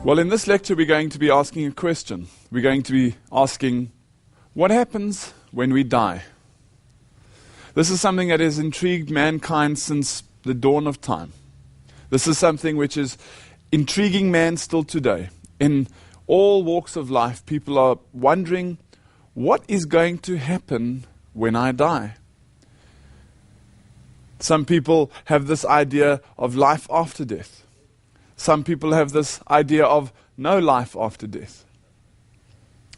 Well, in this lecture, we're going to be asking a question. We're going to be asking, what happens when we die? This is something that has intrigued mankind since the dawn of time. This is something which is intriguing man still today. In all walks of life, people are wondering, what is going to happen when I die? Some people have this idea of life after death. Some people have this idea of no life after death.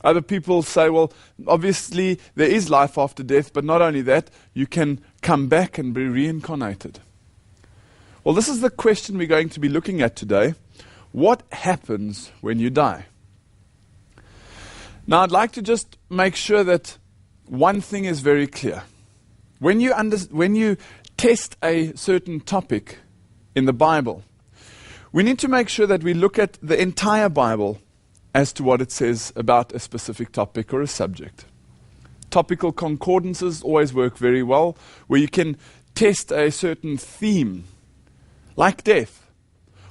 Other people say, well, obviously there is life after death, but not only that, you can come back and be reincarnated. Well, this is the question we're going to be looking at today. What happens when you die? Now, I'd like to just make sure that one thing is very clear. When you test a certain topic in the Bible, we need to make sure that we look at the entire Bible as to what it says about a specific topic or a subject. Topical concordances always work very well, where you can test a certain theme, like death.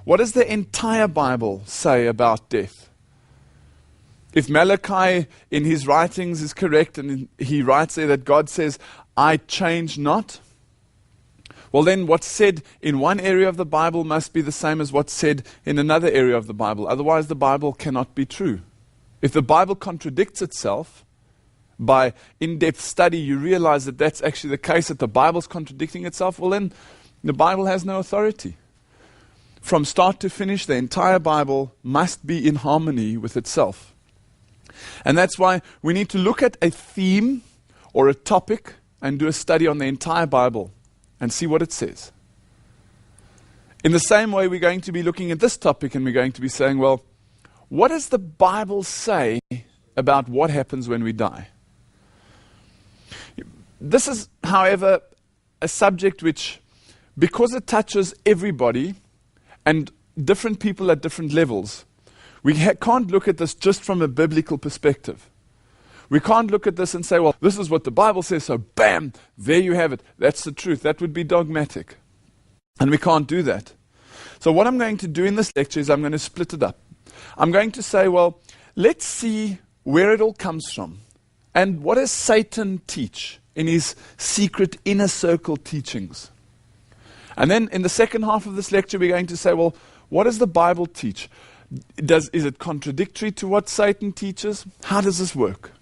What does the entire Bible say about death? If Malachi in his writings is correct, and he writes there that God says, I change not, well then what's said in one area of the Bible must be the same as what's said in another area of the Bible. Otherwise the Bible cannot be true. If the Bible contradicts itself, by in-depth study you realize that that's actually the case, that the Bible's contradicting itself, well then the Bible has no authority. From start to finish, the entire Bible must be in harmony with itself. And that's why we need to look at a theme or a topic and do a study on the entire Bible and see what it says. In the same way, we're going to be looking at this topic and we're going to be saying, well, what does the Bible say about what happens when we die? This is, however, a subject which, because it touches everybody and different people at different levels, we can't look at this just from a biblical perspective. We can't look at this and say, well, this is what the Bible says, so bam, there you have it. That's the truth. That would be dogmatic. And we can't do that. So what I'm going to do in this lecture is I'm going to split it up. I'm going to say, well, let's see where it all comes from. And what does Satan teach in his secret inner circle teachings? And then in the second half of this lecture, we're going to say, well, what does the Bible teach? Is it contradictory to what Satan teaches? How does this work?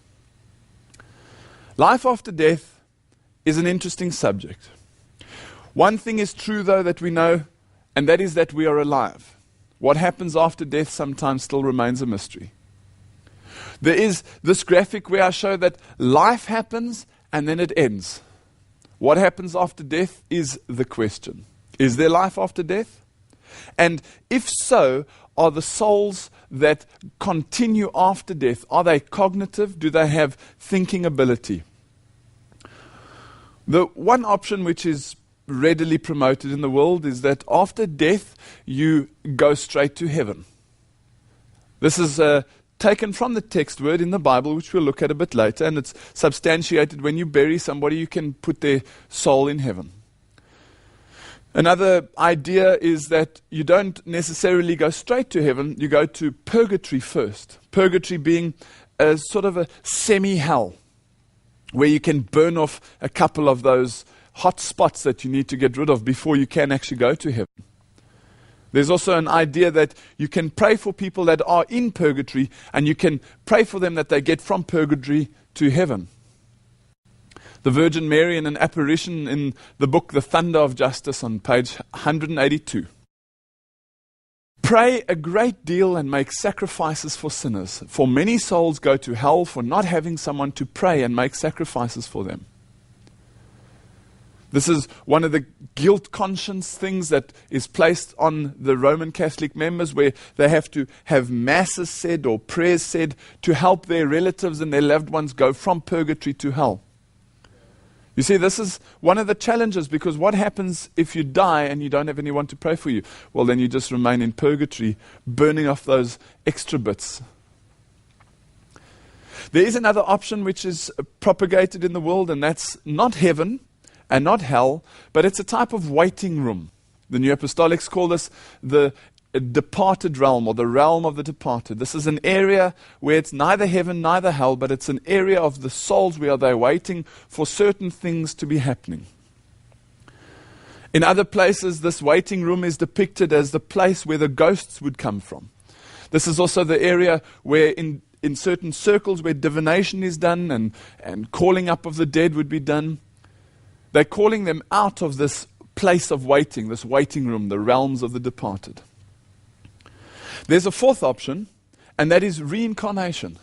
Life after death is an interesting subject. One thing is true, though, that we know, and that is that we are alive. What happens after death sometimes still remains a mystery. There is this graphic where I show that life happens and then it ends. What happens after death is the question. Is there life after death? And if so, are the souls that continue after death, are they cognitive? Do they have thinking ability? The one option which is readily promoted in the world is that after death you go straight to heaven. This is taken from the text word in the Bible, which we'll look at a bit later, and it's substantiated when you bury somebody, you can put their soul in heaven. Another idea is that you don't necessarily go straight to heaven, you go to purgatory first. Purgatory being a sort of a semi-hell, where you can burn off a couple of those hot spots that you need to get rid of before you can actually go to heaven. There's also an idea that you can pray for people that are in purgatory, and you can pray for them that they get from purgatory to heaven. The Virgin Mary in an apparition in the book The Thunder of Justice on page 182. Pray a great deal and make sacrifices for sinners, for many souls go to hell for not having someone to pray and make sacrifices for them. This is one of the guilt conscience things that is placed on the Roman Catholic members, where they have to have masses said or prayers said to help their relatives and their loved ones go from purgatory to hell. You see, this is one of the challenges, because what happens if you die and you don't have anyone to pray for you? Well, then you just remain in purgatory, burning off those extra bits. There is another option which is propagated in the world, and that's not heaven and not hell, but it's a type of waiting room. The New Apostolics call this the departed realm, or the realm of the departed. This is an area where it's neither heaven, neither hell, but it's an area of the souls where they're waiting for certain things to be happening. In other places, this waiting room is depicted as the place where the ghosts would come from. This is also the area where in certain circles where divination is done and calling up of the dead would be done. They're calling them out of this place of waiting, this waiting room, the realms of the departed. There's a fourth option, and that is reincarnation.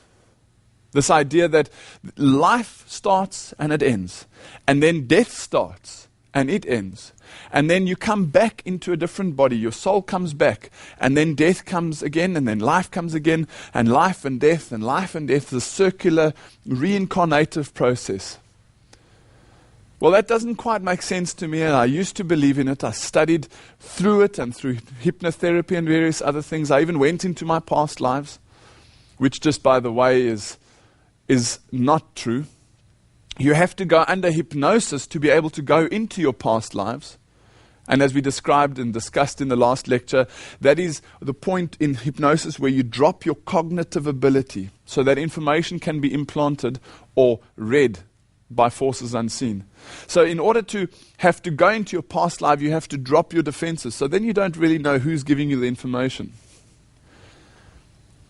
This idea that life starts and it ends, and then death starts and it ends. And then you come back into a different body. Your soul comes back. And then death comes again. And then life comes again. And life and death and life and death. The circular reincarnative process. Well, that doesn't quite make sense to me. And I used to believe in it. I studied through it and through hypnotherapy and various other things. I even went into my past lives. Which just, by the way, is not true. You have to go under hypnosis to be able to go into your past lives. And as we described and discussed in the last lecture, that is the point in hypnosis where you drop your cognitive ability so that information can be implanted or read by forces unseen. So in order to have to go into your past life, you have to drop your defenses. So then you don't really know who's giving you the information.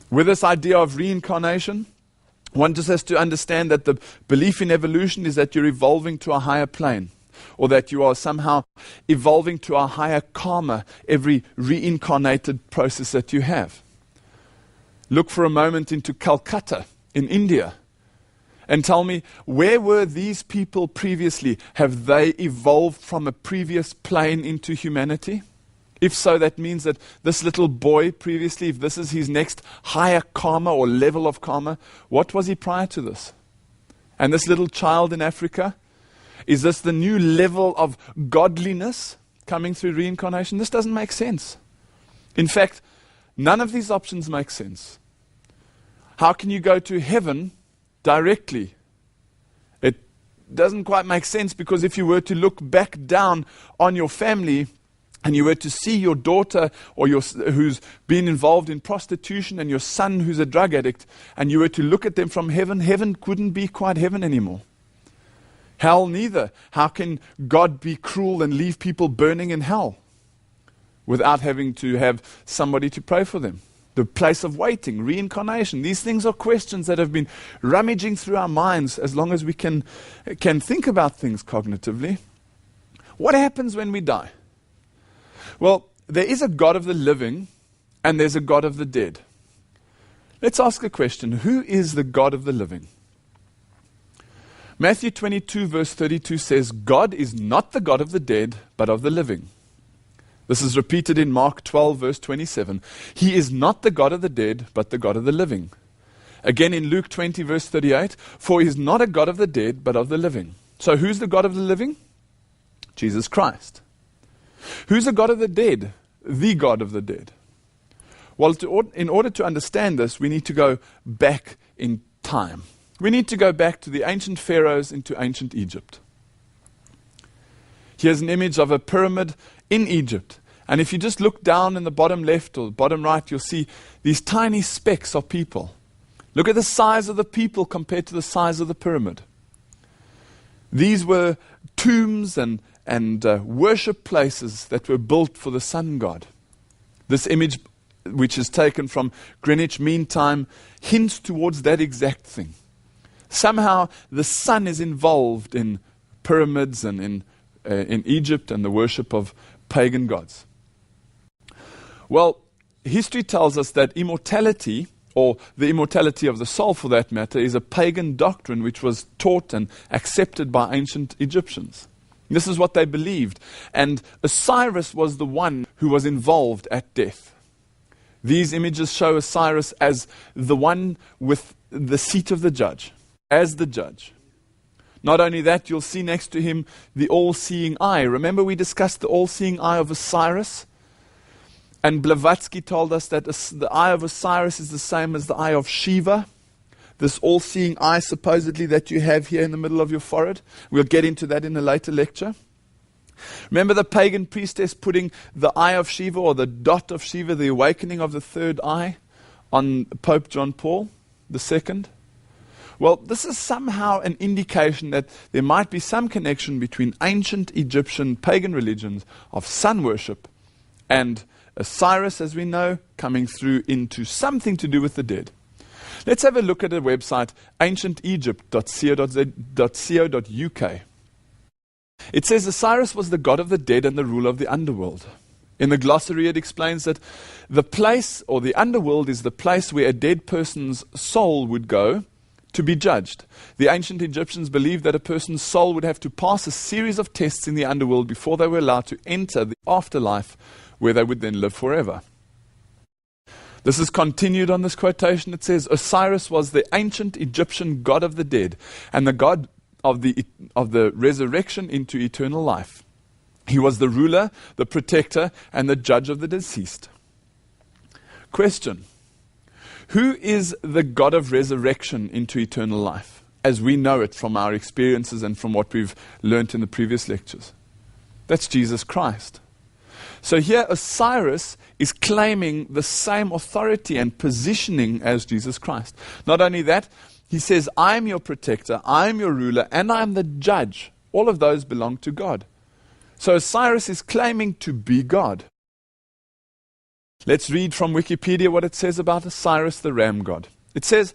With this idea of reincarnation, one just has to understand that the belief in evolution is that you're evolving to a higher plane, or that you are somehow evolving to a higher karma every reincarnated process that you have. Look for a moment into Calcutta in India and tell me, where were these people previously? Have they evolved from a previous plane into humanity? If so, that means that this little boy previously, if this is his next higher karma or level of karma, what was he prior to this? And this little child in Africa, is this the new level of godliness coming through reincarnation? This doesn't make sense. In fact, none of these options make sense. How can you go to heaven directly? It doesn't quite make sense, because if you were to look back down on your family, and you were to see your daughter or who's been involved in prostitution, and your son who's a drug addict, and you were to look at them from heaven, heaven couldn't be quite heaven anymore. Hell neither. How can God be cruel and leave people burning in hell without having to have somebody to pray for them? The place of waiting, reincarnation. These things are questions that have been rummaging through our minds as long as we can think about things cognitively. What happens when we die? Well, there is a God of the living and there's a God of the dead. Let's ask a question. Who is the God of the living? Matthew 22 verse 32 says, God is not the God of the dead, but of the living. This is repeated in Mark 12 verse 27. He is not the God of the dead, but the God of the living. Again in Luke 20 verse 38, for he is not a God of the dead, but of the living. So who's the God of the living? Jesus Christ. Who's the God of the dead? The God of the dead. Well, in order to understand this, we need to go back in time. We need to go back to the ancient pharaohs into ancient Egypt. Here's an image of a pyramid in Egypt. And if you just look down in the bottom left or bottom right, you'll see these tiny specks of people. Look at the size of the people compared to the size of the pyramid. These were tombs and worship places that were built for the sun god. This image, which is taken from Greenwich Mean Time, hints towards that exact thing. Somehow the sun is involved in pyramids and in Egypt and the worship of pagan gods. Well, history tells us that immortality, or the immortality of the soul for that matter, is a pagan doctrine which was taught and accepted by ancient Egyptians. This is what they believed. And Osiris was the one who was involved at death. These images show Osiris as the one with the seat of the judge, as the judge. Not only that, you'll see next to him the all-seeing eye. Remember we discussed the all-seeing eye of Osiris? And Blavatsky told us that the eye of Osiris is the same as the eye of Shiva. This all-seeing eye supposedly that you have here in the middle of your forehead. We'll get into that in a later lecture. Remember the pagan priestess putting the eye of Shiva, or the dot of Shiva, the awakening of the third eye, on Pope John Paul II? Well, this is somehow an indication that there might be some connection between ancient Egyptian pagan religions of sun worship and Osiris, as we know, coming through into something to do with the dead. Let's have a look at a website, ancientegypt.co.uk. It says Osiris was the god of the dead and the ruler of the underworld. In the glossary, it explains that the place, or the underworld, is the place where a dead person's soul would go to be judged. The ancient Egyptians believed that a person's soul would have to pass a series of tests in the underworld before they were allowed to enter the afterlife, where they would then live forever. This is continued on this quotation. It says, Osiris was the ancient Egyptian god of the dead and the god of the resurrection into eternal life. He was the ruler, the protector, and the judge of the deceased. Question: who is the God of resurrection into eternal life, as we know it from our experiences and from what we've learnt in the previous lectures? That's Jesus Christ. So here Osiris is claiming the same authority and positioning as Jesus Christ. Not only that, he says, I am your protector, I am your ruler, and I am the judge. All of those belong to God. So Osiris is claiming to be God. Let's read from Wikipedia what it says about Osiris, the ram god. It says,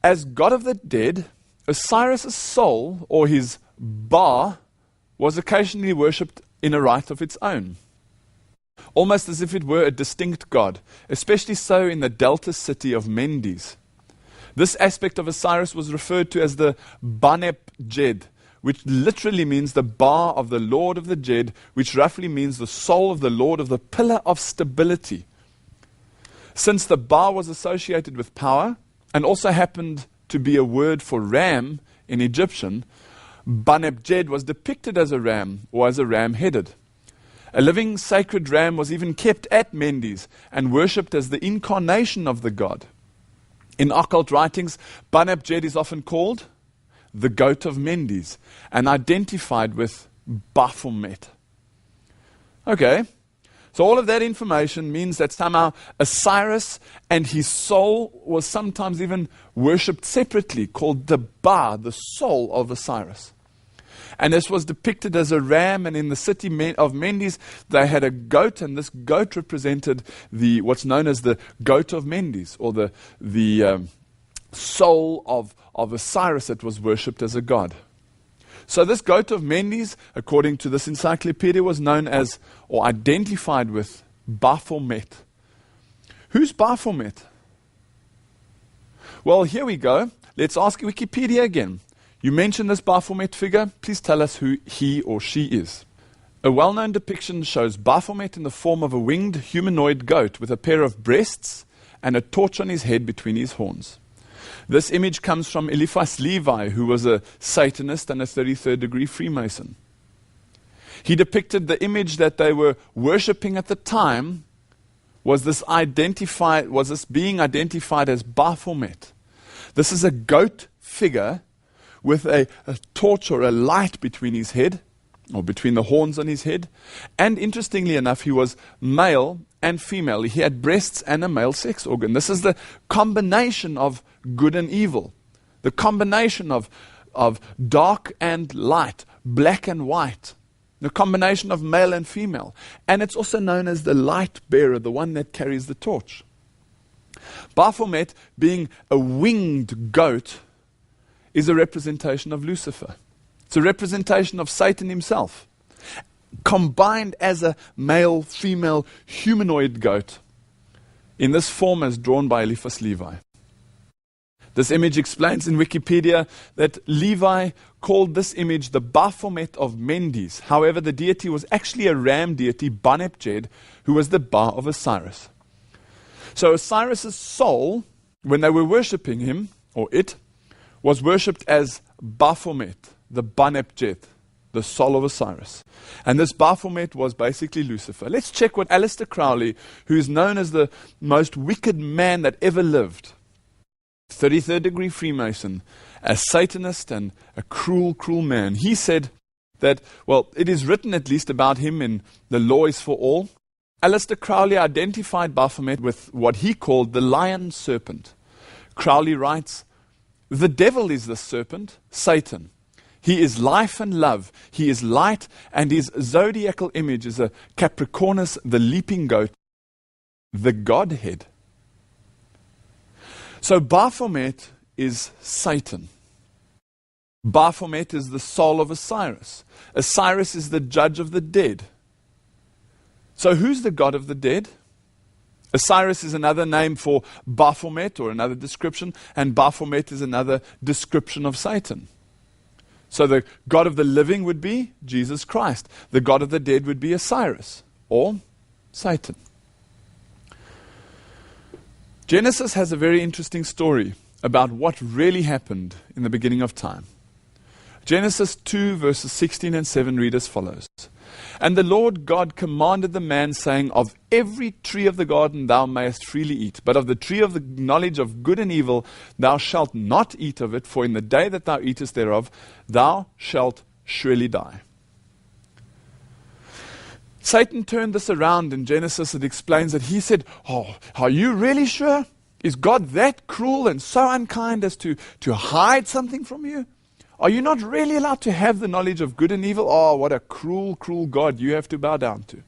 as god of the dead, Osiris' soul, or his Ba, was occasionally worshipped in a right of its own, almost as if it were a distinct god, especially so in the delta city of Mendes. This aspect of Osiris was referred to as the Banep Jed, which literally means the bar of the Lord of the Jed, which roughly means the soul of the Lord of the pillar of stability. Since the bar was associated with power, and also happened to be a word for ram in Egyptian, Banep Jed was depicted as a ram, or as a ram-headed. A living sacred ram was even kept at Mendes and worshipped as the incarnation of the god. In occult writings, Banep Jed is often called the goat of Mendes and identified with Baphomet. Okay, so all of that information means that somehow Osiris and his soul was sometimes even worshipped separately, called the Ba, the soul of Osiris. And this was depicted as a ram, and in the city of Mendes, they had a goat, and this goat represented what's known as the goat of Mendes, or the soul of Osiris that was worshipped as a god. So this goat of Mendes, according to this encyclopedia, was known as, or identified with, Baphomet. Who's Baphomet? Well, here we go. Let's ask Wikipedia again. You mentioned this Baphomet figure. Please tell us who he or she is. A well-known depiction shows Baphomet in the form of a winged humanoid goat with a pair of breasts and a torch on his head between his horns. This image comes from Eliphas Levi, who was a Satanist and a 33rd degree Freemason. He depicted the image that they were worshipping at the time was this being identified as Baphomet. This is a goat figure with a torch or a light between his head, or between the horns on his head. And interestingly enough, he was male and female. He had breasts and a male sex organ. This is the combination of good and evil. The combination of dark and light, black and white. The combination of male and female. And it's also known as the light bearer, the one that carries the torch. Baphomet, being a winged goat, is a representation of Lucifer. It's a representation of Satan himself, combined as a male-female humanoid goat in this form as drawn by Eliphas Levi. This image explains in Wikipedia that Levi called this image the Baphomet of Mendes. However, the deity was actually a ram deity, Banep Jed, who was the Ba of Osiris. So Osiris' soul, when they were worshipping him, or it, was worshipped as Baphomet, the Banep Jed, the soul of Osiris. And this Baphomet was basically Lucifer. Let's check what Aleister Crowley, who is known as the most wicked man that ever lived, 33rd degree Freemason, a Satanist and a cruel, cruel man. He said, that, well, it is written at least about him in The Law is for All. Alistair Crowley identified Baphomet with what he called the lion serpent. Crowley writes, "The devil is the serpent, Satan. He is life and love. He is light, and his zodiacal image is a Capricornus, the leaping goat, the Godhead." So Baphomet is Satan. Baphomet is the soul of Osiris. Osiris is the judge of the dead. So who's the god of the dead? Osiris is another name for Baphomet, or another description, and Baphomet is another description of Satan. So the god of the living would be Jesus Christ. The god of the dead would be Osiris, or Satan. Genesis has a very interesting story about what really happened in the beginning of time. Genesis 2 verses 16 and 7 read as follows. "And the Lord God commanded the man, saying, Of every tree of the garden thou mayest freely eat, but of the tree of the knowledge of good and evil thou shalt not eat of it, for in the day that thou eatest thereof thou shalt surely die." Satan turned this around in Genesis. It explains that he said, "Oh, are you really sure? Is God that cruel and so unkind as to hide something from you? Are you not really allowed to have the knowledge of good and evil? Oh, what a cruel, cruel God you have to bow down to."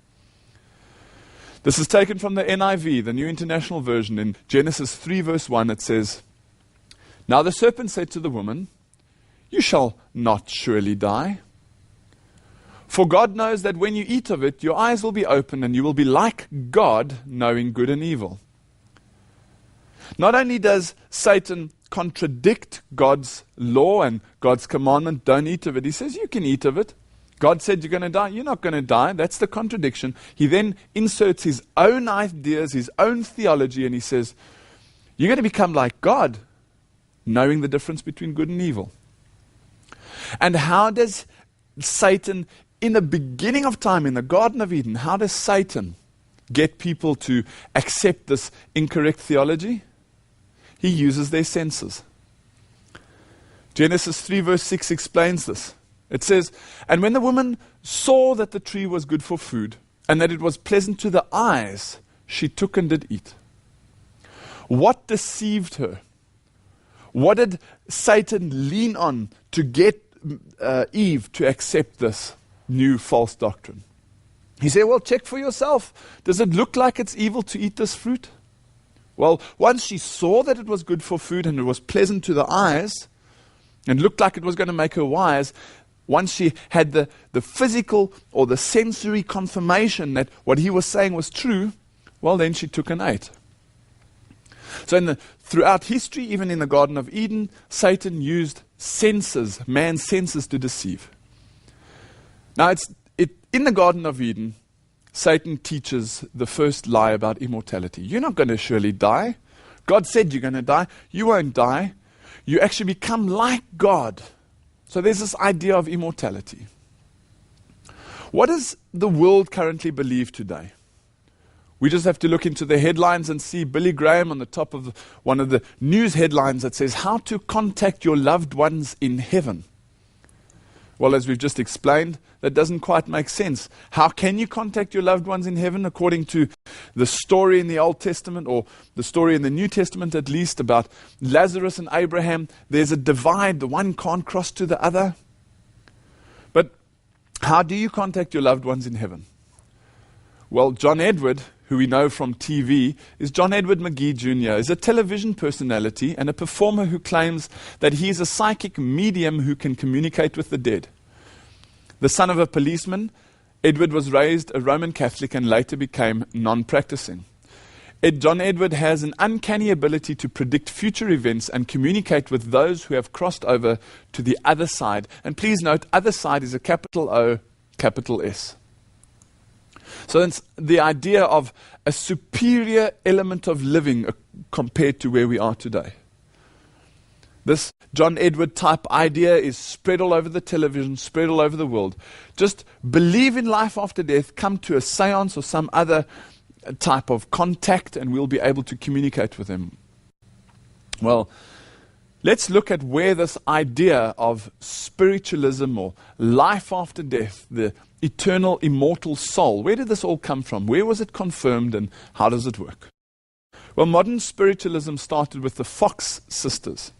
This is taken from the NIV, the New International Version. In Genesis 3 verse 1 it says, "Now the serpent said to the woman, You shall not surely die. For God knows that when you eat of it, your eyes will be opened and you will be like God, knowing good and evil." Not only does Satan contradict God's law and God's commandment, don't eat of it. He says, you can eat of it. God said you're going to die. You're not going to die. That's the contradiction. He then inserts his own ideas, his own theology, and he says, you're going to become like God, knowing the difference between good and evil. And how does Satan, in the beginning of time, in the Garden of Eden, how does Satan get people to accept this incorrect theology? He uses their senses. Genesis 3 verse 6 explains this. It says, "And when the woman saw that the tree was good for food, and that it was pleasant to the eyes, she took and did eat." What deceived her? What did Satan lean on to get Eve to accept this new false doctrine? He said, well, check for yourself. Does it look like it's evil to eat this fruit? Well, once she saw that it was good for food and it was pleasant to the eyes and looked like it was going to make her wise, once she had the physical or the sensory confirmation that what he was saying was true, well, then she took and ate. So throughout history, even in the Garden of Eden, Satan used senses, man's senses, to deceive. Now, in the Garden of Eden, Satan teaches the first lie about immortality. You're not going to surely die. God said you're going to die. You won't die. You actually become like God. So there's this idea of immortality. What does the world currently believe today? We just have to look into the headlines and see Billy Graham on the top of one of the news headlines that says, "How to contact your loved ones in heaven." Well, as we've just explained, that doesn't quite make sense. How can you contact your loved ones in heaven according to the story in the Old Testament, or the story in the New Testament at least, about Lazarus and Abraham? There's a divide. The one can't cross to the other. But how do you contact your loved ones in heaven? Well, John Edward, who we know from TV, is John Edward McGee Jr., is a television personality and a performer who claims that he is a psychic medium who can communicate with the dead. The son of a policeman, Edward was raised a Roman Catholic and later became non-practicing. John Edward has an uncanny ability to predict future events and communicate with those who have crossed over to the other side. And please note, other side is a capital O, capital S. So it's the idea of a superior element of living compared to where we are today. This John Edward type idea is spread all over the television, spread all over the world. Just believe in life after death, come to a seance or some other type of contact, and we'll be able to communicate with them. Well, Let's look at where this idea of spiritualism or life after death, the eternal, immortal soul, where did this all come from? Where was it confirmed and how does it work? Well, modern spiritualism started with the Fox sisters.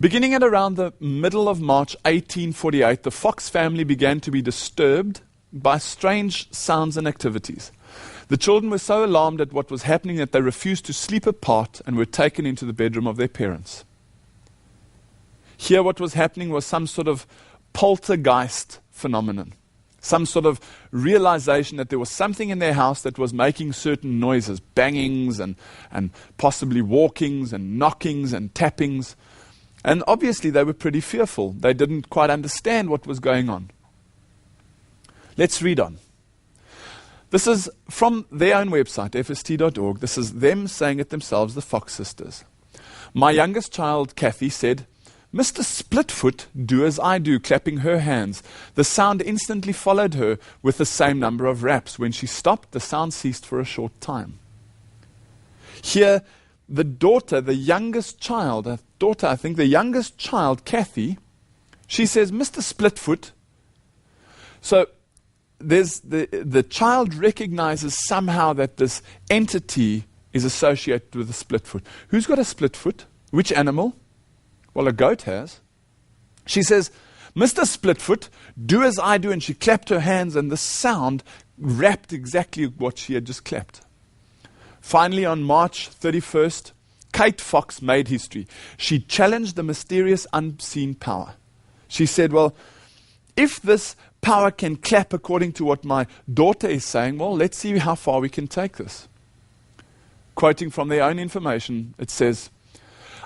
Beginning at around the middle of March 1848, the Fox family began to be disturbed by strange sounds and activities. The children were so alarmed at what was happening that they refused to sleep apart and were taken into the bedroom of their parents. Here what was happening was some sort of poltergeist phenomenon. Some sort of realization that there was something in their house that was making certain noises, bangings and possibly walkings and knockings and tappings. And obviously they were pretty fearful. They didn't quite understand what was going on. Let's read on. This is from their own website, fst.org. This is them saying it themselves, the Fox sisters. My youngest child, Kathy, said, "Mr. Splitfoot, do as I do," clapping her hands. The sound instantly followed her with the same number of raps. When she stopped, the sound ceased for a short time. Here, the daughter, the youngest child, the youngest child, Kathy, she says, "Mr. Splitfoot." So, there's the child recognizes somehow that this entity is associated with a split foot. Who's got a split foot? Which animal? Well, a goat has. She says, "Mr. Splitfoot, do as I do," and she clapped her hands and the sound wrapped exactly what she had just clapped. Finally, on March 31st, Kate Fox made history. She challenged the mysterious unseen power. She said, well, if this power can clap according to what my daughter is saying, well, let's see how far we can take this. Quoting from their own information, it says,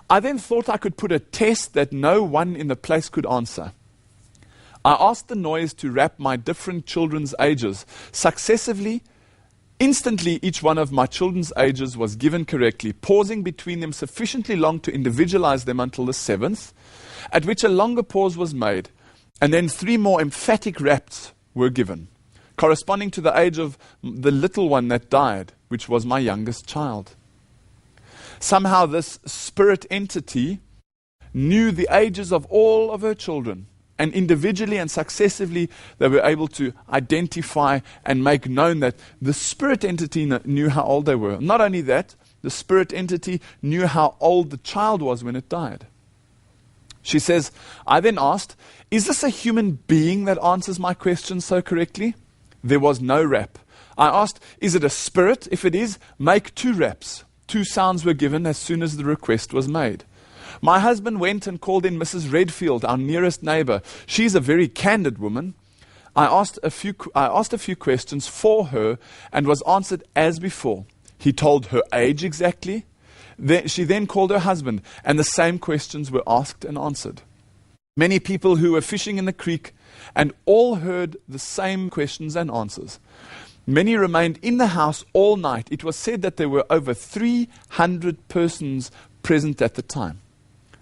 "I then thought I could put a test that no one in the place could answer. I asked the noise to wrap my different children's ages successively. Instantly, each one of my children's ages was given correctly, pausing between them sufficiently long to individualize them until the 7th, at which a longer pause was made. And then 3 more emphatic raps were given, corresponding to the age of the little one that died, which was my youngest child. Somehow this spirit entity knew the ages of all of her children, and individually and successively they were able to identify and make known that the spirit entity knew how old they were. Not only that, the spirit entity knew how old the child was when it died. She says, I then asked, is this a human being that answers my questions so correctly? There was no rap. I asked, is it a spirit? If it is, make 2 raps. 2 sounds were given as soon as the request was made. My husband went and called in Mrs. Redfield, our nearest neighbor. She's a very candid woman. I asked a few questions for her and was answered as before. He told her age exactly. She then called her husband, and the same questions were asked and answered. Many people who were fishing in the creek and all heard the same questions and answers. Many remained in the house all night. It was said that there were over 300 persons present at the time.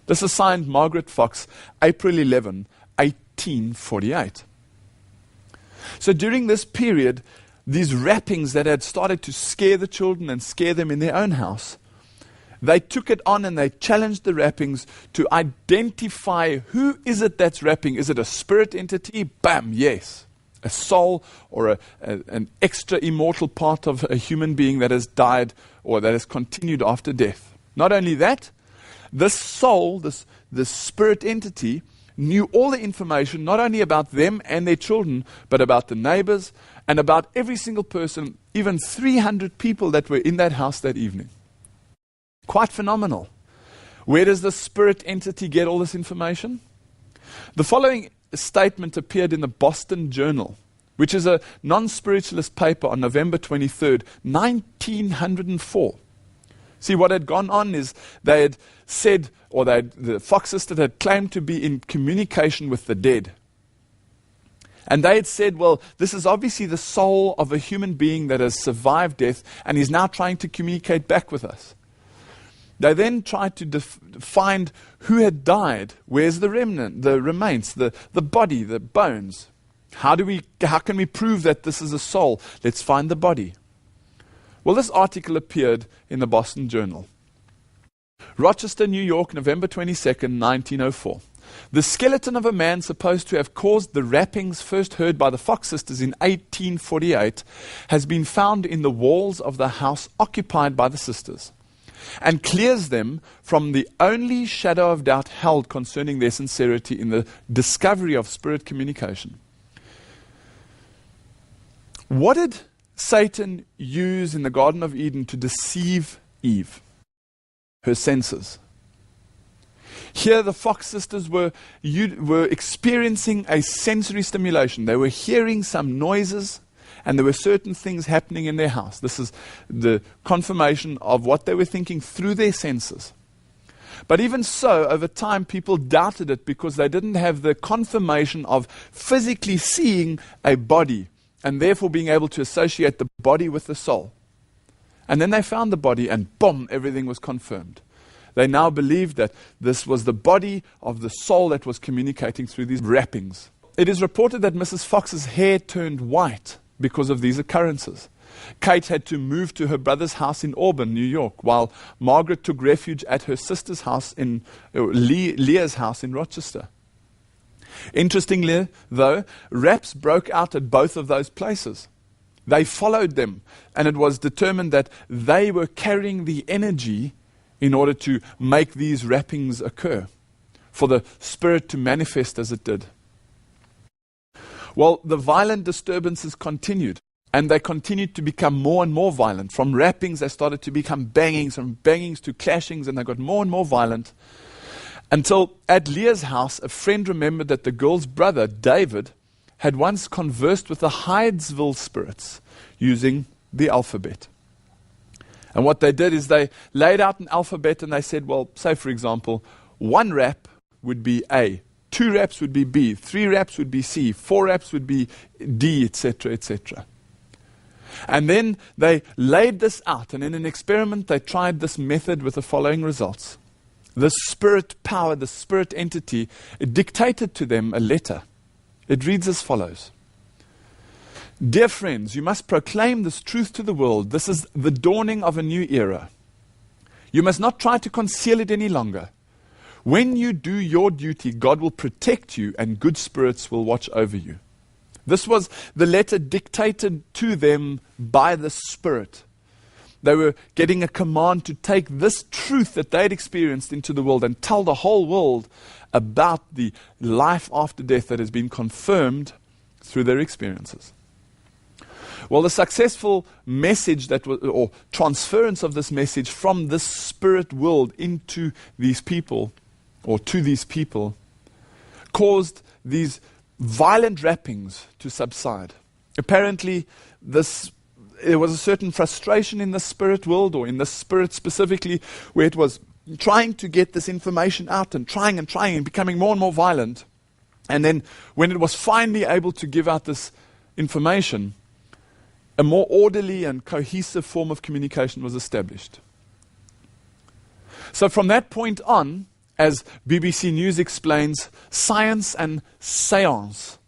This is signed Margaret Fox, April 11, 1848. So during this period, these rappings that had started to scare the children and scare them in their own house, they took it on and they challenged the rappings to identify who is it that's rapping. Is it a spirit entity? Bam, yes. A soul or an extra immortal part of a human being that has died or that has continued after death. Not only that, this soul, this spirit entity, knew all the information not only about them and their children, but about the neighbors and about every single person, even 300 people that were in that house that evening. Quite phenomenal. Where does the spirit entity get all this information? The following statement appeared in the Boston Journal, which is a non-spiritualist paper on November 23rd, 1904. See, what had gone on is they had said, or the Fox sisters had claimed to be in communication with the dead. And they had said, well, this is obviously the soul of a human being that has survived death and is now trying to communicate back with us. They then tried to find who had died. Where's the remnant, the remains, the body, the bones? How can we prove that this is a soul? Let's find the body. Well, this article appeared in the Boston Journal. Rochester, New York, November 22nd, 1904. The skeleton of a man supposed to have caused the rappings first heard by the Fox sisters in 1848 has been found in the walls of the house occupied by the sisters, and clears them from the only shadow of doubt held concerning their sincerity in the discovery of spirit communication. What did Satan use in the Garden of Eden to deceive Eve? Her senses. Here the Fox sisters were experiencing a sensory stimulation. They were hearing some noises, and there were certain things happening in their house. This is the confirmation of what they were thinking through their senses. But even so, over time, people doubted it because they didn't have the confirmation of physically seeing a body and therefore being able to associate the body with the soul. And then they found the body and boom, everything was confirmed. They now believed that this was the body of the soul that was communicating through these wrappings. It is reported that Mrs. Fox's hair turned white because of these occurrences. Kate had to move to her brother's house in Auburn, New York, while Margaret took refuge at her sister's house Leah's house in Rochester. Interestingly, though, raps broke out at both of those places. They followed them, and it was determined that they were carrying the energy in order to make these wrappings occur, for the spirit to manifest as it did. Well, the violent disturbances continued, and they continued to become more and more violent. From wrappings, they started to become bangings, from bangings to clashings, and they got more and more violent. Until at Leah's house, a friend remembered that the girl's brother, David, had once conversed with the Hydesville spirits using the alphabet. And what they did is they laid out an alphabet and they said, well, say for example, 1 rap would be A, 2 raps would be B, 3 raps would be C, 4 raps would be D, etc., etc. And then they laid this out, and in an experiment they tried this method with the following results. The spirit power, the spirit entity, it dictated to them a letter. It reads as follows. Dear friends, you must proclaim this truth to the world. This is the dawning of a new era. You must not try to conceal it any longer. When you do your duty, God will protect you and good spirits will watch over you. This was the letter dictated to them by the Spirit. They were getting a command to take this truth that they had experienced into the world and tell the whole world about the life after death that has been confirmed through their experiences. Well, the successful message that was, or transference of this message from this spirit world into these people, or to these people, caused these violent wrappings to subside. Apparently, there was a certain frustration in the spirit world, or in the spirit specifically, where it was trying to get this information out and trying and becoming more and more violent. And then when it was finally able to give out this information, a more orderly and cohesive form of communication was established. So from that point on, as BBC News explains, science and seance,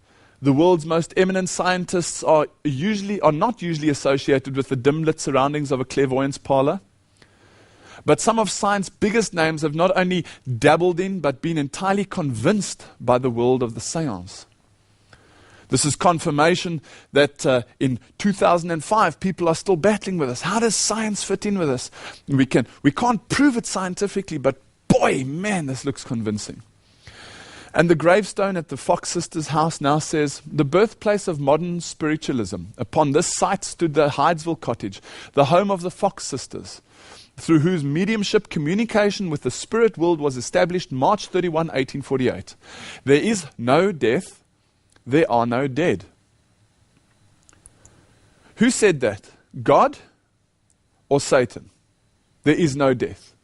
the world's most eminent scientists are not usually associated with the dim-lit surroundings of a clairvoyance parlor. But some of science's biggest names have not only dabbled in, but been entirely convinced by the world of the seance. This is confirmation that in 2005, people are still battling with us. How does science fit in with us? We can't prove it scientifically, but boy, man, this looks convincing. And the gravestone at the Fox sisters' house now says, the birthplace of modern spiritualism. Upon this site stood the Hydesville cottage, the home of the Fox sisters, through whose mediumship communication with the spirit world was established March 31, 1848. There is no death. There are no dead. Who said that? God or Satan? There is no death.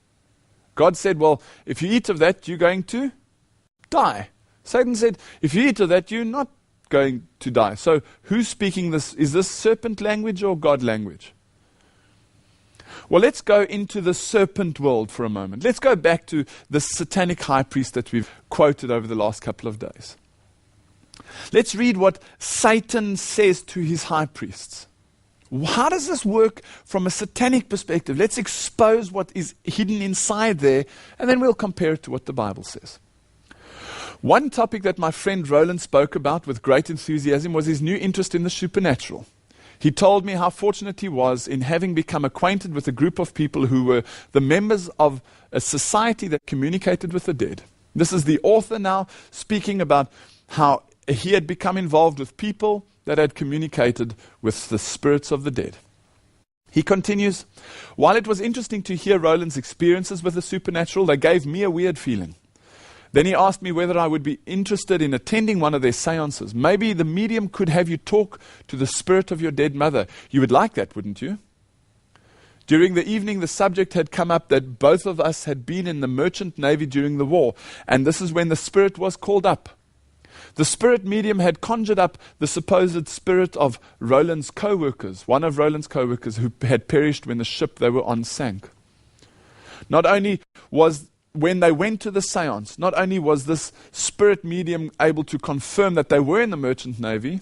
God said, well, if you eat of that, you're going to die. Satan said, if you eat of that, you're not going to die. So who's speaking this? Is this serpent language or God language? Well, let's go into the serpent world for a moment. Let's go back to the satanic high priest that we've quoted over the last couple of days. Let's read what Satan says to his high priests, How does this work from a satanic perspective? Let's expose what is hidden inside there, and then we'll compare it to what the Bible says. One topic that my friend Roland spoke about with great enthusiasm was his new interest in the supernatural. He told me how fortunate he was in having become acquainted with a group of people who were the members of a society that communicated with the dead. This is the author now speaking about how he had become involved with people that had communicated with the spirits of the dead. He continues, while it was interesting to hear Roland's experiences with the supernatural, they gave me a weird feeling. Then he asked me whether I would be interested in attending one of their seances. Maybe the medium could have you talk to the spirit of your dead mother. You would like that, wouldn't you? During the evening, the subject had come up that both of us had been in the merchant navy during the war, and this is when the spirit was called up. The spirit medium had conjured up the supposed spirit of Roland's co-workers, one of Roland's co-workers who had perished when the ship they were on sank. Not only was, when they went to the seance, not only was this spirit medium able to confirm that they were in the merchant navy,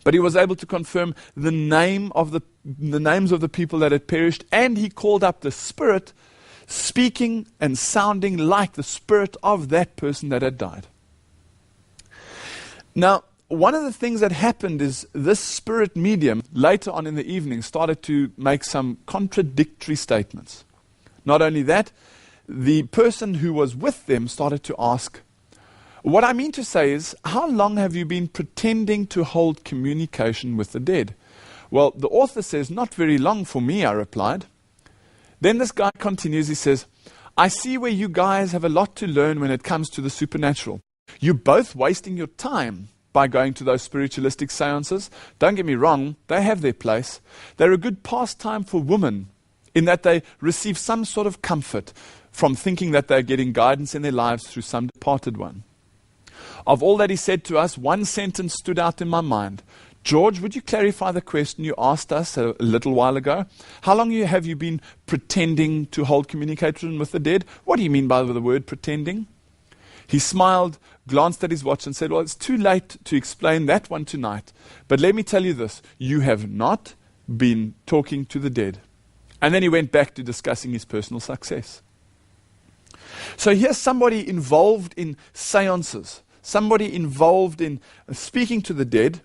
but he was able to confirm the names of the people that had perished, and he called up the spirit, speaking and sounding like the spirit of that person that had died. Now, one of the things that happened is this spirit medium, later on in the evening, started to make some contradictory statements. Not only that, the person who was with them started to ask, what I mean to say is, how long have you been pretending to hold communication with the dead? Well, the author says, not very long for me, I replied. Then this guy continues, he says, I see where you guys have a lot to learn when it comes to the supernatural. You're both wasting your time by going to those spiritualistic seances. Don't get me wrong, they have their place. They're a good pastime for women in that they receive some sort of comfort from thinking that they're getting guidance in their lives through some departed one. Of all that he said to us, one sentence stood out in my mind. George, would you clarify the question you asked us a little while ago? How long have you been pretending to hold communication with the dead? What do you mean by the word pretending? He smiled, glanced at his watch and said, well, it's too late to explain that one tonight. But let me tell you this, you have not been talking to the dead. And then he went back to discussing his personal success. So here's somebody involved in seances, somebody involved in speaking to the dead,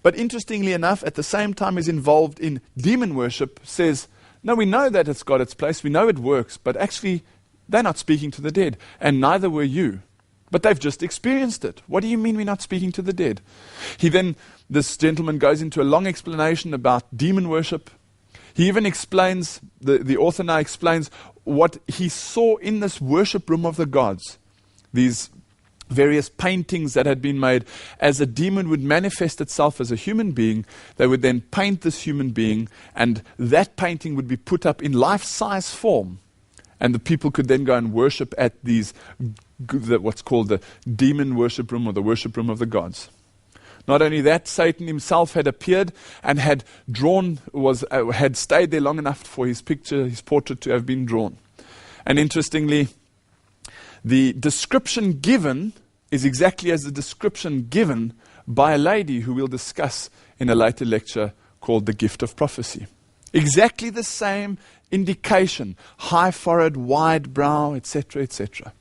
but interestingly enough, at the same time is involved in demon worship, says, no, we know that it's got its place, we know it works, but actually they're not speaking to the dead, and neither were you. But they've just experienced it. What do you mean we're not speaking to the dead? This gentleman goes into a long explanation about demon worship. He even explains, the author now explains what he saw in this worship room of the gods. These various paintings that had been made. As a demon would manifest itself as a human being, they would then paint this human being, and that painting would be put up in life-size form. And the people could then go and worship at what's called the demon worship room or the worship room of the gods. Not only that, Satan himself had appeared and had stayed there long enough for his portrait to have been drawn. And interestingly, the description given is exactly as the description given by a lady who we'll discuss in a later lecture called The Gift of Prophecy. Exactly the same indication, high forehead, wide brow, etc., etc.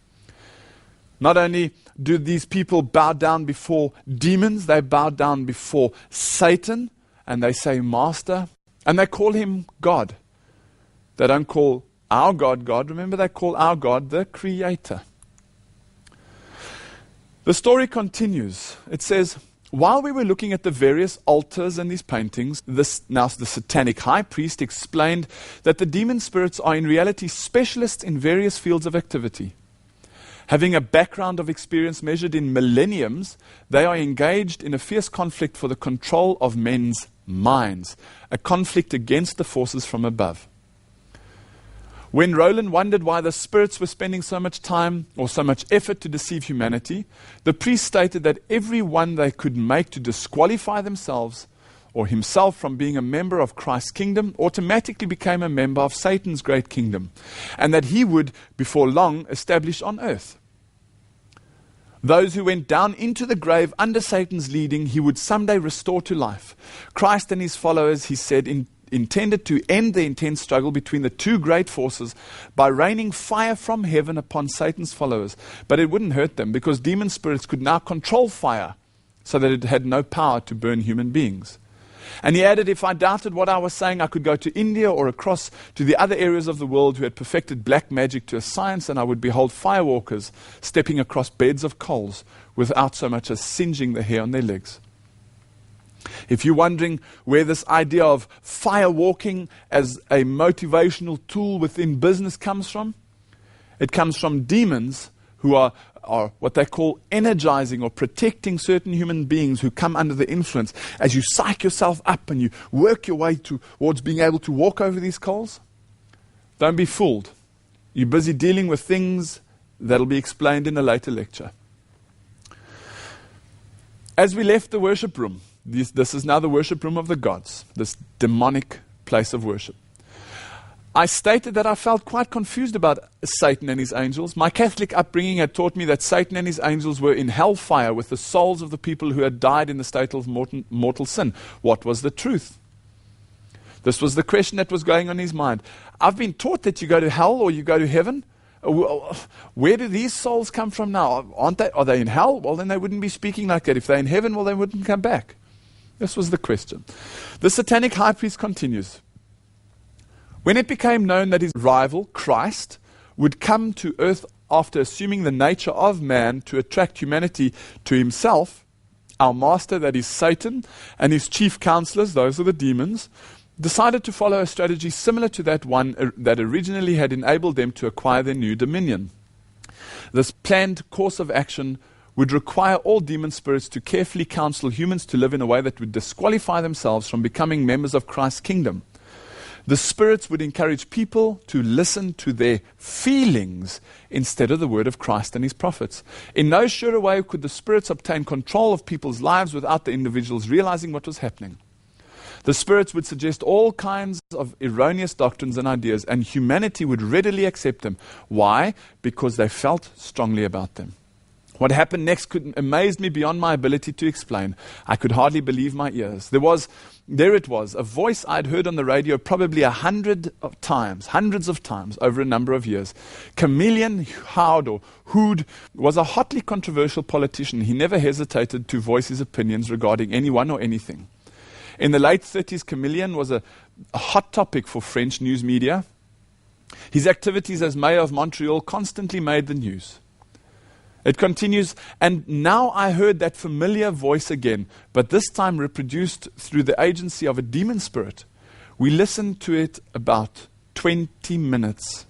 Not only do these people bow down before demons, they bow down before Satan, and they say Master, and they call him God. They don't call our God, God. Remember, they call our God the Creator. The story continues. It says, while we were looking at the various altars and these paintings, the satanic high priest explained that the demon spirits are in reality specialists in various fields of activity. Having a background of experience measured in millenniums, they are engaged in a fierce conflict for the control of men's minds, a conflict against the forces from above. When Roland wondered why the spirits were spending so much time or so much effort to deceive humanity, the priest stated that every one they could make to disqualify themselves or himself from being a member of Christ's kingdom automatically became a member of Satan's great kingdom, and that he would, before long, establish on earth. Those who went down into the grave under Satan's leading, he would someday restore to life. Christ and his followers, he said, intended to end the intense struggle between the two great forces by raining fire from heaven upon Satan's followers. But it wouldn't hurt them because demon spirits could now control fire so that it had no power to burn human beings. And he added, if I doubted what I was saying, I could go to India or across to the other areas of the world who had perfected black magic to a science, and I would behold firewalkers stepping across beds of coals without so much as singeing the hair on their legs. If you're wondering where this idea of firewalking as a motivational tool within business comes from, it comes from demons who are what they call energizing or protecting certain human beings who come under the influence. As you psych yourself up and you work your way towards being able to walk over these coals, don't be fooled. You're busy dealing with things that'll be explained in a later lecture. As we left the worship room, this is now the worship room of the gods, this demonic place of worship. I stated that I felt quite confused about Satan and his angels. My Catholic upbringing had taught me that Satan and his angels were in hellfire with the souls of the people who had died in the state of mortal sin. What was the truth? This was the question that was going on in his mind. I've been taught that you go to hell or you go to heaven. Where do these souls come from now? Are they in hell? Well, then they wouldn't be speaking like that. If they're in heaven, well, they wouldn't come back. This was the question. The satanic high priest continues. When it became known that his rival, Christ, would come to earth after assuming the nature of man to attract humanity to himself, our master, that is Satan, and his chief counselors, those are the demons, decided to follow a strategy similar to that one that originally had enabled them to acquire their new dominion. This planned course of action would require all demon spirits to carefully counsel humans to live in a way that would disqualify themselves from becoming members of Christ's kingdom. The spirits would encourage people to listen to their feelings instead of the word of Christ and his prophets. In no surer way could the spirits obtain control of people's lives without the individuals realizing what was happening. The spirits would suggest all kinds of erroneous doctrines and ideas, and humanity would readily accept them. Why? Because they felt strongly about them. What happened next amazed me beyond my ability to explain. I could hardly believe my ears. There it was, a voice I'd heard on the radio probably hundreds of times over a number of years. Chameleon Hood was a hotly controversial politician. He never hesitated to voice his opinions regarding anyone or anything. In the late 30s, Chameleon was a hot topic for French news media. His activities as mayor of Montreal constantly made the news. It continues, and now I heard that familiar voice again, but this time reproduced through the agency of a demon spirit. We listened to it about 20 minutes.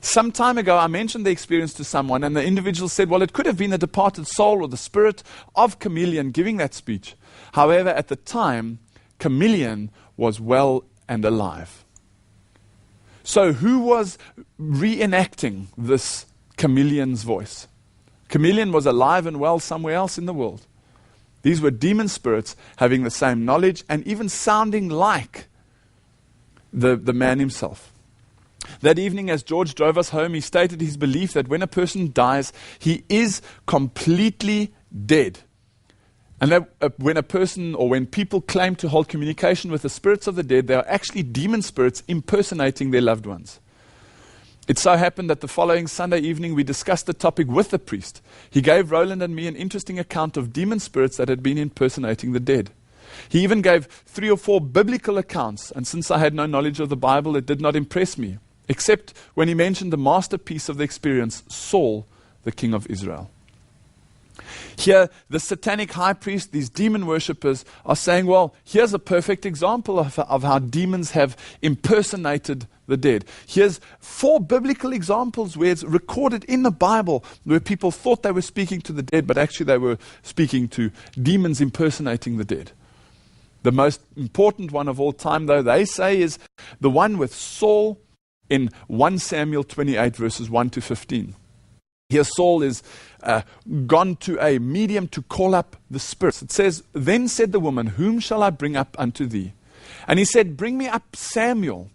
Some time ago, I mentioned the experience to someone, and the individual said, well, it could have been the departed soul or the spirit of Chameleon giving that speech. However, at the time, Chameleon was well and alive. So who was reenacting this Chameleon's voice? Chameleon was alive and well somewhere else in the world. These were demon spirits having the same knowledge and even sounding like the man himself. That evening, as George drove us home, he stated his belief that when a person dies, he is completely dead. And that when people claim to hold communication with the spirits of the dead, they are actually demon spirits impersonating their loved ones. It so happened that the following Sunday evening we discussed the topic with the priest. He gave Roland and me an interesting account of demon spirits that had been impersonating the dead. He even gave 3 or 4 biblical accounts, and since I had no knowledge of the Bible, it did not impress me, except when he mentioned the masterpiece of the experience, Saul, the king of Israel. Here, the satanic high priest, these demon worshippers, are saying, well, here's a perfect example of how demons have impersonated the dead. Here's 4 biblical examples where it's recorded in the Bible where people thought they were speaking to the dead, but actually they were speaking to demons impersonating the dead. The most important one of all time, though, they say, is the one with Saul in 1 Samuel 28, verses 1 to 15. Here Saul is gone to a medium to call up the spirits. It says, then said the woman, whom shall I bring up unto thee? And he said, bring me up Samuel.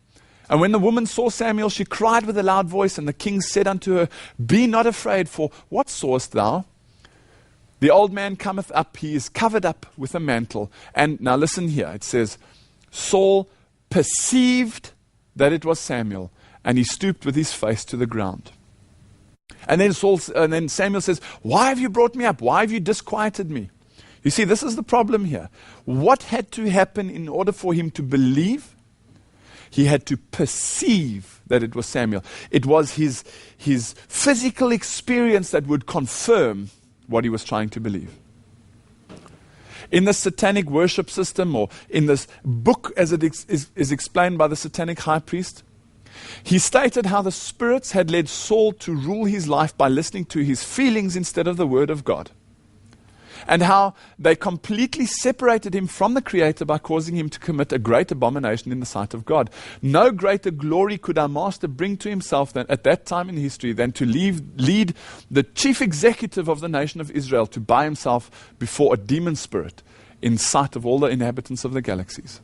And when the woman saw Samuel, she cried with a loud voice, and the king said unto her, be not afraid, for what sawest thou? The old man cometh up, he is covered up with a mantle. And now listen here, it says, Saul perceived that it was Samuel, and he stooped with his face to the ground. And then Samuel says, why have you brought me up? Why have you disquieted me? You see, this is the problem here. What had to happen in order for him to believe? He had to perceive that it was Samuel. It was his physical experience that would confirm what he was trying to believe. In the satanic worship system, or in this book as it is explained by the satanic high priest, he stated how the spirits had led Saul to rule his life by listening to his feelings instead of the word of God. And how they completely separated him from the Creator by causing him to commit a great abomination in the sight of God. No greater glory could our master bring to himself than at that time in history than to lead the chief executive of the nation of Israel to bow himself before a demon spirit in sight of all the inhabitants of the galaxies.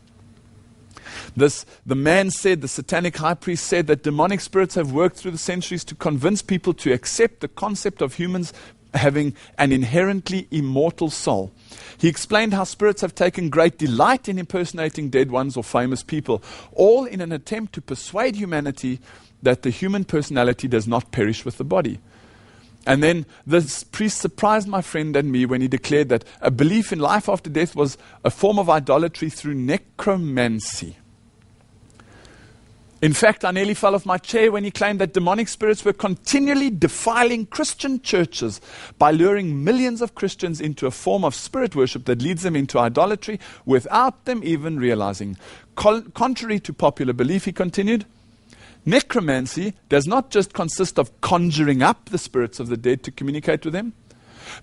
The man said, the satanic high priest said, that demonic spirits have worked through the centuries to convince people to accept the concept of humans having an inherently immortal soul. He explained how spirits have taken great delight in impersonating dead ones or famous people, all in an attempt to persuade humanity that the human personality does not perish with the body. And then this priest surprised my friend and me when he declared that a belief in life after death was a form of idolatry through necromancy. In fact, I nearly fell off my chair when he claimed that demonic spirits were continually defiling Christian churches by luring millions of Christians into a form of spirit worship that leads them into idolatry without them even realizing. Contrary to popular belief, he continued, necromancy does not just consist of conjuring up the spirits of the dead to communicate with them.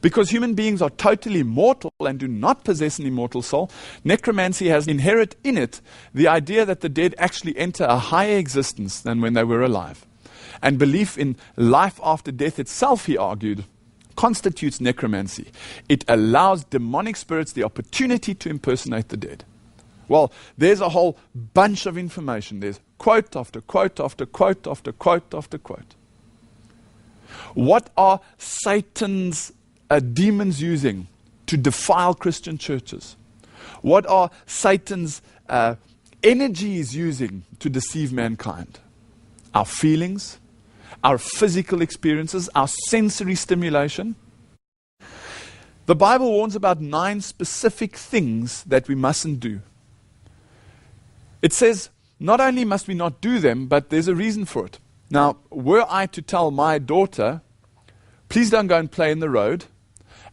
Because human beings are totally mortal and do not possess an immortal soul, necromancy has inherent in it the idea that the dead actually enter a higher existence than when they were alive. And belief in life after death itself, he argued, constitutes necromancy. It allows demonic spirits the opportunity to impersonate the dead. Well, there's a whole bunch of information. There's quote after quote after quote after quote after quote. What are Satan's demons using to defile Christian churches? What are Satan's energies using to deceive mankind? Our feelings, our physical experiences, our sensory stimulation. The Bible warns about 9 specific things that we mustn't do. It says, not only must we not do them, but there's a reason for it. Now, were I to tell my daughter, please don't go and play in the road,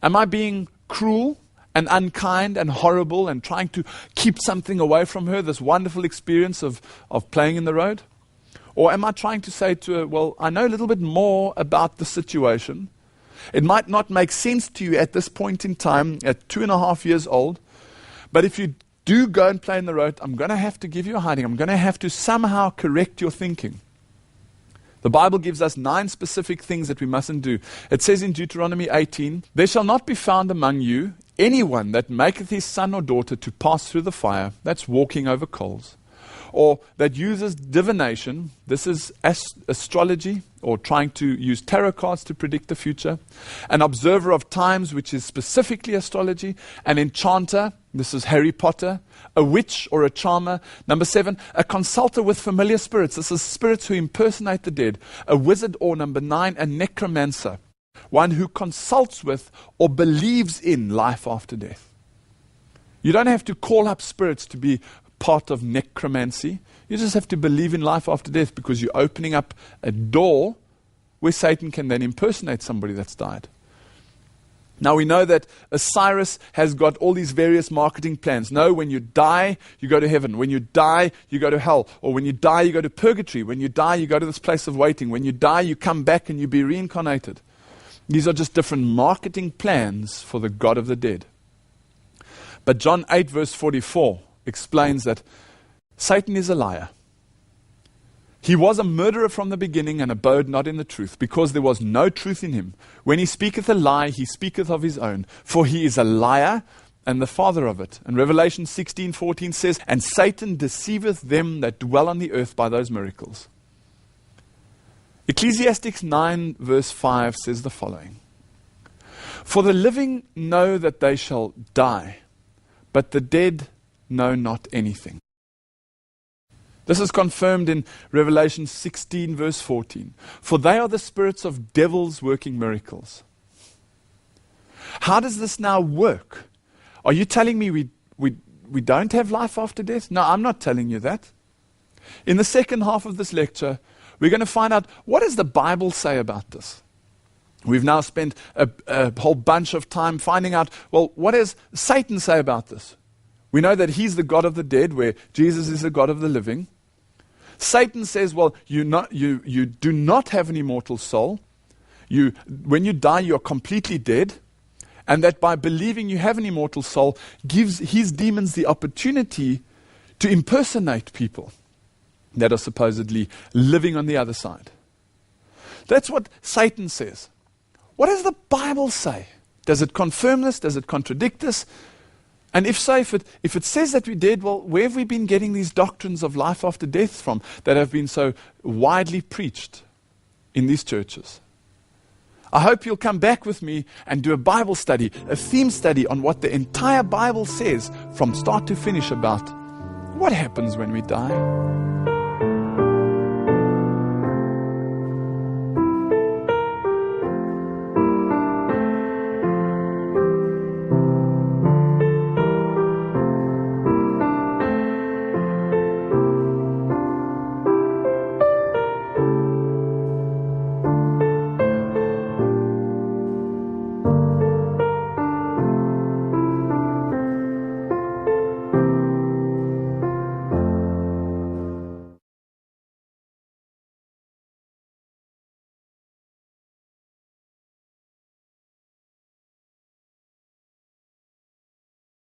am I being cruel and unkind and horrible and trying to keep something away from her, this wonderful experience of playing in the road? Or am I trying to say to her, well, I know a little bit more about the situation. It might not make sense to you at this point in time, at 2.5 years old, but if you do go and play in the road, I'm going to have to give you a hiding. I'm going to have to somehow correct your thinking. The Bible gives us 9 specific things that we mustn't do. It says in Deuteronomy 18, there shall not be found among you anyone that maketh his son or daughter to pass through the fire, that's walking over coals, or that uses divination, this is astrology, or trying to use tarot cards to predict the future, an observer of times, which is specifically astrology, an enchanter, this is Harry Potter, a witch or a charmer. Number 7, a consulter with familiar spirits. This is spirits who impersonate the dead. A wizard, or number 9, a necromancer. One who consults with or believes in life after death. You don't have to call up spirits to be part of necromancy. You just have to believe in life after death, because you're opening up a door where Satan can then impersonate somebody that's died. Now we know that Osiris has got all these various marketing plans. No, when you die, you go to heaven. When you die, you go to hell. Or when you die, you go to purgatory. When you die, you go to this place of waiting. When you die, you come back and you be reincarnated. These are just different marketing plans for the God of the dead. But John 8 verse 44 explains that Satan is a liar. He was a murderer from the beginning and abode not in the truth, because there was no truth in him. When he speaketh a lie, he speaketh of his own, for he is a liar and the father of it. And Revelation 16:14 says, and Satan deceiveth them that dwell on the earth by those miracles. Ecclesiastes 9 verse 5 says the following. For the living know that they shall die, but the dead know not anything. This is confirmed in Revelation 16 verse 14. For they are the spirits of devils working miracles. How does this now work? Are you telling me we don't have life after death? No, I'm not telling you that. In the second half of this lecture, we're going to find out, what does the Bible say about this? We've now spent a whole bunch of time finding out, well, what does Satan say about this? We know that he's the God of the dead, where Jesus is the God of the living. Satan says, well, you do not have an immortal soul. When you die, you're completely dead. And that by believing you have an immortal soul gives his demons the opportunity to impersonate people that are supposedly living on the other side. That's what Satan says. What does the Bible say? Does it confirm this? Does it contradict this? And if so, if it says that we're dead, well, where have we been getting these doctrines of life after death from that have been so widely preached in these churches? I hope you'll come back with me and do a Bible study, a theme study on what the entire Bible says from start to finish about what happens when we die.